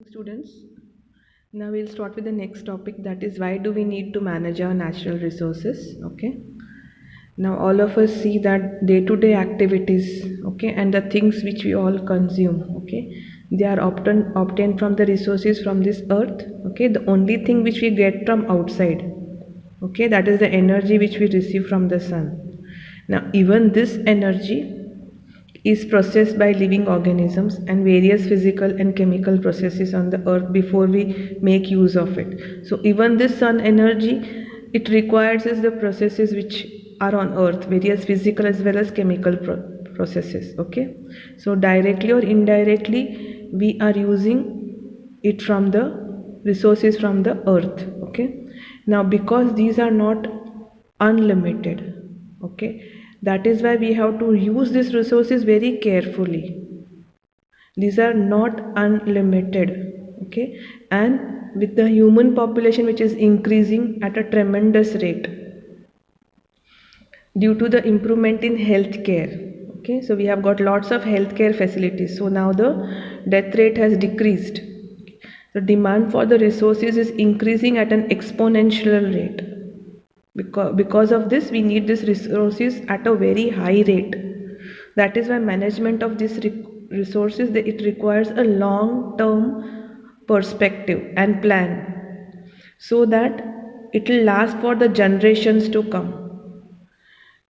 Students, now we'll start with the next topic, that is why do we need to manage our natural resources. Okay, now all of us see that day-to-day activities, okay, and the things which we all consume, okay, they are often obtained from the resources from this earth. Okay, the only thing which we get from outside, okay, that is the energy which we receive from the sun. Now even this energy is processed by living organisms and various physical and chemical processes on the earth before we make use of it. So even this sun energy, it requires is the processes which are on earth, various physical as well as chemical processes. Okay, so directly or indirectly we are using it from the resources from the earth. Okay, now because these are not unlimited, okay, that is why we have to use these resources very carefully. These are not unlimited. Okay, and with the human population which is increasing at a tremendous rate due to the improvement in healthcare. Okay, so we have got lots of healthcare facilities, so now the death rate has decreased. The demand for the resources is increasing at an exponential rate. Because of this, we need these resources at a very high rate. That is why management of these resources, it requires a long term perspective and plan, so that it will last for the generations to come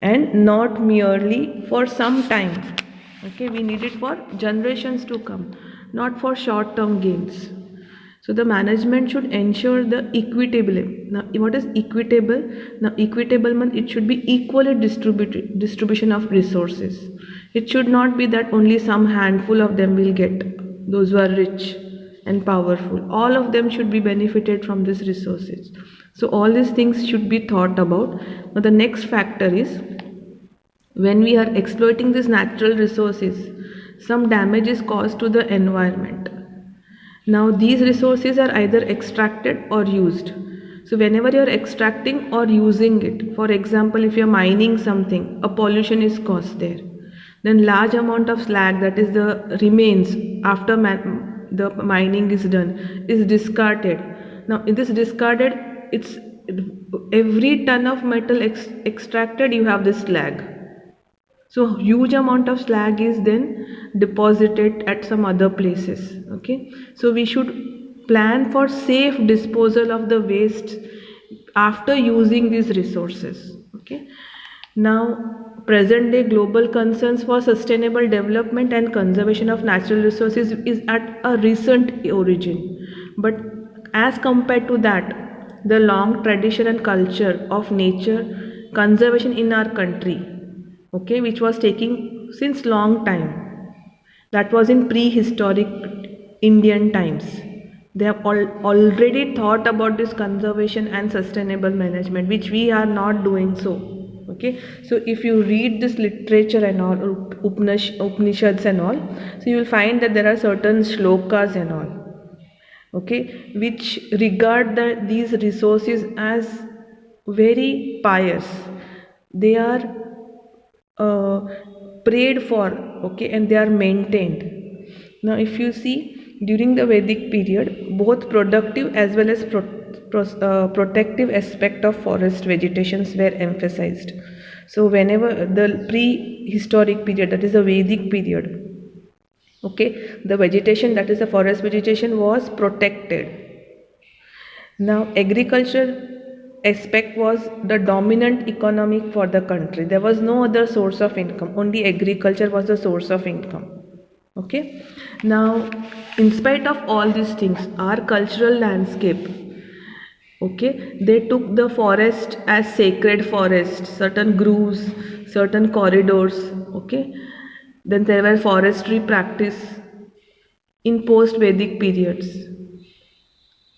and not merely for some time. Okay, we need it for generations to come, not for short term gains. So the management should ensure the equitable. Now what is equitable? Now equitable means it should be equally distribution of resources. It should not be that only some handful of them will get, those who are rich and powerful. All of them should be benefited from these resources. So all these things should be thought about. Now the next factor is, when we are exploiting these natural resources, some damage is caused to the environment. Now these resources are either extracted or used. So whenever you are extracting or using it, for example, if you are mining something, a pollution is caused there. Then large amount of slag, that is the remains after the mining is done, is discarded. Now in this discarded, it's every ton of metal extracted, you have this slag. So huge amount of slag is then deposited at some other places. Okay, so we should plan for safe disposal of the waste after using these resources. Okay, now present day global concerns for sustainable development and conservation of natural resources is at a recent origin, but as compared to that, the long tradition and culture of nature conservation in our country, okay, which was taking since long time, that was in prehistoric Indian times. They have already thought about this conservation and sustainable management, which we are not doing so. Okay, so if you read this literature and all, Upanishads and all, so you will find that there are certain shlokas and all, okay, which regard these resources as very pious. They are prayed for, okay, and they are maintained. Now if you see, during the Vedic period, both productive as well as protective aspect of forest vegetations were emphasized. So whenever the prehistoric period, that is the Vedic period, okay, the vegetation, that is the forest vegetation, was protected. Now agriculture aspect was the dominant economic for the country. There was no other source of income, only agriculture was the source of income. Okay, now in spite of all these things, our cultural landscape, okay, they took the forest as sacred forest, certain grooves, certain corridors. Okay, then there were forestry practice in post Vedic periods,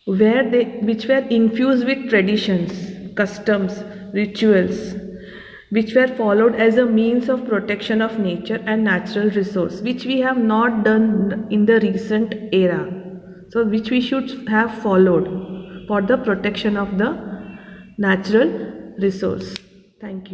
which were infused with traditions, customs, rituals, which were followed as a means of protection of nature and natural resource, which we have not done in the recent era. So which we should have followed for the protection of the natural resource. Thank you.